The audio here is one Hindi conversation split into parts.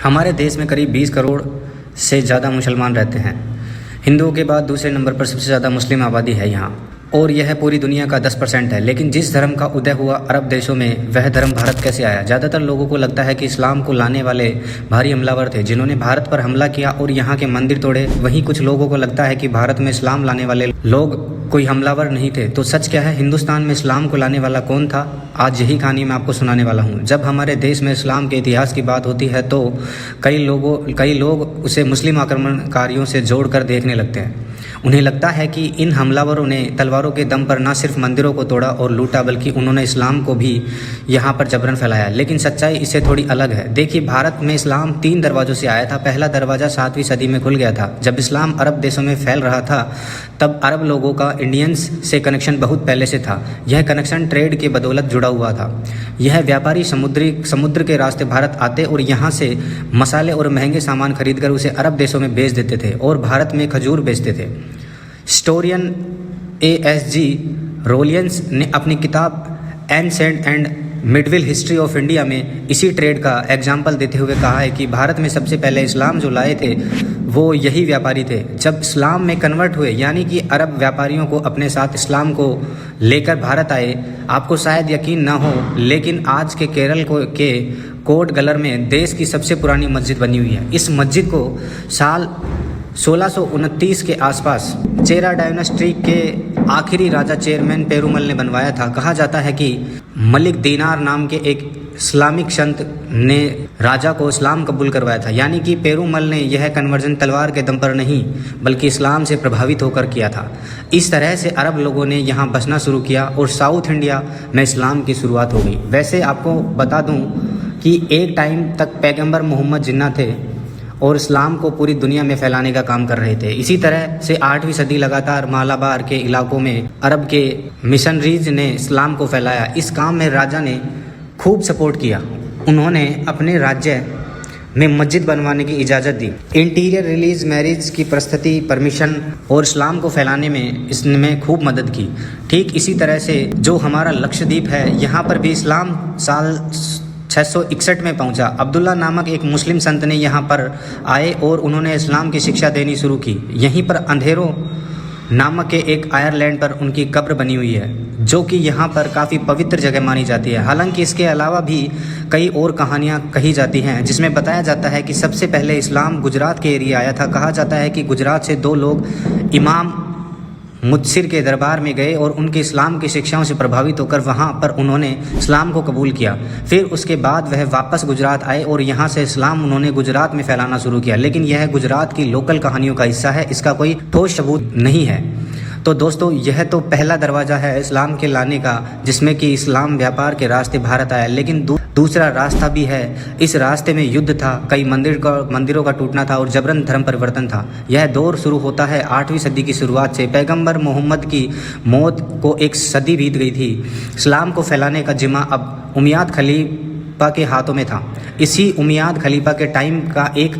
हमारे देश में करीब 20 करोड़ से ज़्यादा मुसलमान रहते हैं। हिंदुओं के बाद दूसरे नंबर पर सबसे ज़्यादा मुस्लिम आबादी है यहाँ, और यह पूरी दुनिया का 10% है। लेकिन जिस धर्म का उदय हुआ अरब देशों में, वह धर्म भारत कैसे आया? ज़्यादातर लोगों को लगता है कि इस्लाम को लाने वाले भारी हमलावर थे जिन्होंने भारत पर हमला किया और यहाँ के मंदिर तोड़े। वहीं कुछ लोगों को लगता है कि भारत में इस्लाम लाने वाले लोग कोई हमलावर नहीं थे। तो सच क्या है? हिंदुस्तान में इस्लाम को लाने वाला कौन था? आज यही कहानी मैं आपको सुनाने वाला हूँ। जब हमारे देश में इस्लाम के इतिहास की बात होती है तो कई लोग उसे मुस्लिम आक्रमणकारियों से जोड़कर देखने लगते हैं। उन्हें लगता है कि इन हमलावरों ने तलवारों के दम पर न सिर्फ मंदिरों को तोड़ा और लूटा, बल्कि उन्होंने इस्लाम को भी यहाँ पर जबरन फैलाया। लेकिन सच्चाई इससे थोड़ी अलग है। देखिए, भारत में इस्लाम 3 दरवाज़ों से आया था। पहला दरवाज़ा 7वीं सदी में खुल गया था। जब इस्लाम अरब देशों में फैल रहा था तब अरब लोगों का इंडियंस से कनेक्शन बहुत पहले से था। यह कनेक्शन ट्रेड के बदौलत जुड़ा हुआ था। यह व्यापारी समुद्र के रास्ते भारत आते और यहाँ से मसाले और महंगे सामान खरीदकर उसे अरब देशों में बेच देते थे और भारत में खजूर बेचते थे। हिस्टोरियन ASG रोलियंस ने अपनी किताब ancient and medieval history of India में इसी ट्रेड का एग्जाम्पल देते हुए कहा है कि भारत में सबसे पहले इस्लाम जो लाए थे वो यही व्यापारी थे। जब इस्लाम में कन्वर्ट हुए, यानी कि अरब व्यापारियों को अपने साथ इस्लाम को लेकर भारत आए, आपको शायद यकीन ना हो, लेकिन आज के केरल के कोट गलर में देश की सबसे पुरानी मस्जिद बनी हुई है। इस मस्जिद को साल 1629 के आसपास चेरा डायनेस्टी के आखिरी राजा चेयरमैन पेरुमल ने बनवाया था। कहा जाता है कि मलिक दीनार नाम के एक इस्लामिक संत ने राजा को इस्लाम कबूल करवाया था। यानी कि पेरुमल ने यह कन्वर्जन तलवार के दम पर नहीं, बल्कि इस्लाम से प्रभावित होकर किया था। इस तरह से अरब लोगों ने यहाँ बसना शुरू किया और साउथ इंडिया में इस्लाम की शुरुआत हो गई। वैसे आपको बता दूँ कि एक टाइम तक पैगंबर मोहम्मद जिन्ना थे और इस्लाम को पूरी दुनिया में फैलाने का काम कर रहे थे। इसी तरह से 8वीं सदी लगातार मालाबार के इलाकों में अरब के मिशनरीज ने इस्लाम को फैलाया। इस काम में राजा ने खूब सपोर्ट किया। उन्होंने अपने राज्य में मस्जिद बनवाने की इजाज़त दी, इंटीरियर रिलीज, मैरिज की परिस्थिति, परमिशन और इस्लाम को फैलाने में इसने खूब मदद की। ठीक इसी तरह से जो हमारा लक्षद्वीप है, यहाँ पर भी इस्लाम साल 661 में पहुंचा। अब्दुल्ला नामक एक मुस्लिम संत ने यहाँ पर आए और उन्होंने इस्लाम की शिक्षा देनी शुरू की। यहीं पर अंधेरों नामक के एक आयरलैंड पर उनकी कब्र बनी हुई है, जो कि यहाँ पर काफ़ी पवित्र जगह मानी जाती है। हालांकि इसके अलावा भी कई और कहानियाँ कही जाती हैं जिसमें बताया जाता है कि सबसे पहले इस्लाम गुजरात के एरिया आया था। कहा जाता है कि गुजरात से 2 लोग इमाम मुदसिर के दरबार में गए और उनके इस्लाम की शिक्षाओं से प्रभावित होकर वहाँ पर उन्होंने इस्लाम को कबूल किया। फिर उसके बाद वह वापस गुजरात आए और यहाँ से इस्लाम उन्होंने गुजरात में फैलाना शुरू किया। लेकिन यह गुजरात की लोकल कहानियों का हिस्सा है, इसका कोई ठोस सबूत नहीं है। तो दोस्तों, यह तो पहला दरवाज़ा है इस्लाम के लाने का, जिसमें कि इस्लाम व्यापार के रास्ते भारत आया। लेकिन दूसरा रास्ता भी है। इस रास्ते में युद्ध था, कई मंदिरों का टूटना था और जबरन धर्म परिवर्तन था। यह दौर शुरू होता है 8वीं सदी की शुरुआत से। पैगंबर मोहम्मद की मौत को 1 सदी बीत गई थी। इस्लाम को फैलाने का जिम्मा अब उमैयद खलीफा के हाथों में था। इसी उमैयद खलीफा के टाइम का एक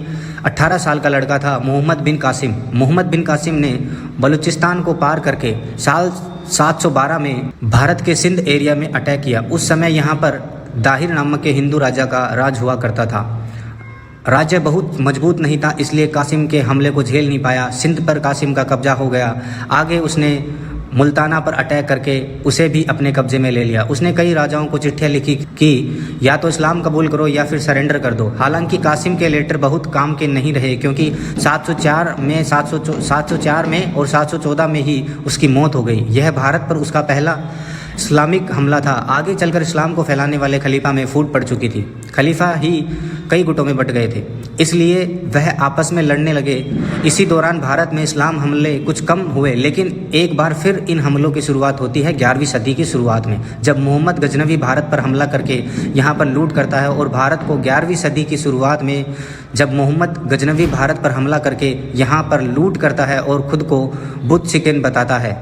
18 साल का लड़का था मोहम्मद बिन कासिम। मोहम्मद बिन कासिम ने बलूचिस्तान को पार करके साल 712 में भारत के सिंध एरिया में अटैक किया। उस समय यहाँ पर दाहिर नामक के हिंदू राजा का राज हुआ करता था। राज्य बहुत मजबूत नहीं था, इसलिए कासिम के हमले को झेल नहीं पाया। सिंध पर कासिम का कब्जा हो गया। आगे उसने मुल्ताना पर अटैक करके उसे भी अपने कब्जे में ले लिया। उसने कई राजाओं को चिट्ठियाँ लिखी कि या तो इस्लाम कबूल करो या फिर सरेंडर कर दो। हालांकि कासिम के लेटर बहुत काम के नहीं रहे, क्योंकि 704 में और 714 में ही उसकी मौत हो गई। यह भारत पर उसका पहला इस्लामिक हमला था। आगे चलकर इस्लाम को फैलाने वाले खलीफा में फूट पड़ चुकी थी। खलीफा ही कई गुटों में बट गए थे, इसलिए वह आपस में लड़ने लगे। इसी दौरान भारत में इस्लाम हमले कुछ कम हुए, लेकिन एक बार फिर इन हमलों की शुरुआत होती है 11वीं सदी की शुरुआत में, जब मोहम्मद गजनवी भारत पर हमला करके यहाँ पर लूट करता है। और भारत को 11वीं सदी की शुरुआत में जब मोहम्मद गजनवी भारत पर हमला करके यहाँ पर लूट करता है और ख़ुद को बुद्ध शिकन बताता है,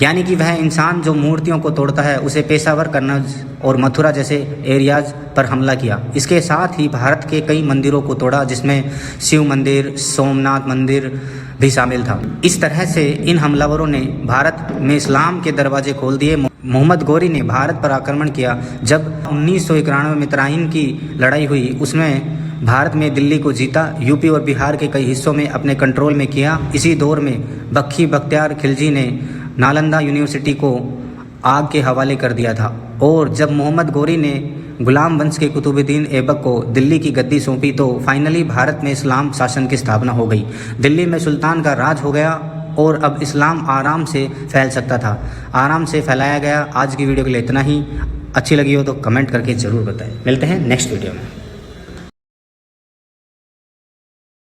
यानी कि वह इंसान जो मूर्तियों को तोड़ता है, उसे पेशावर करना और मथुरा जैसे एरियाज पर हमला किया। इसके साथ ही भारत के कई मंदिरों को तोड़ा, जिसमें शिव मंदिर, सोमनाथ मंदिर भी शामिल था। इस तरह से इन हमलावरों ने भारत में इस्लाम के दरवाजे खोल दिए। मोहम्मद गौरी ने भारत पर आक्रमण किया। जब 1991 में तराइन की लड़ाई हुई, उसमें भारत में दिल्ली को जीता, यूपी और बिहार के कई हिस्सों में अपने कंट्रोल में किया। इसी दौर में बख्शी बख्तियार खिलजी ने नालंदा यूनिवर्सिटी को आग के हवाले कर दिया था और जब मोहम्मद गौरी ने गुलाम वंश के कुतुबुद्दीन ऐबक को दिल्ली की गद्दी सौंपी तो फाइनली भारत में इस्लाम शासन की स्थापना हो गई। दिल्ली में सुल्तान का राज हो गया और अब इस्लाम आराम से फैल सकता था, आराम से फैलाया गया। आज की वीडियो के लिए इतना ही। अच्छी लगी हो तो कमेंट करके ज़रूर बताएं। मिलते हैं नेक्स्ट वीडियो में।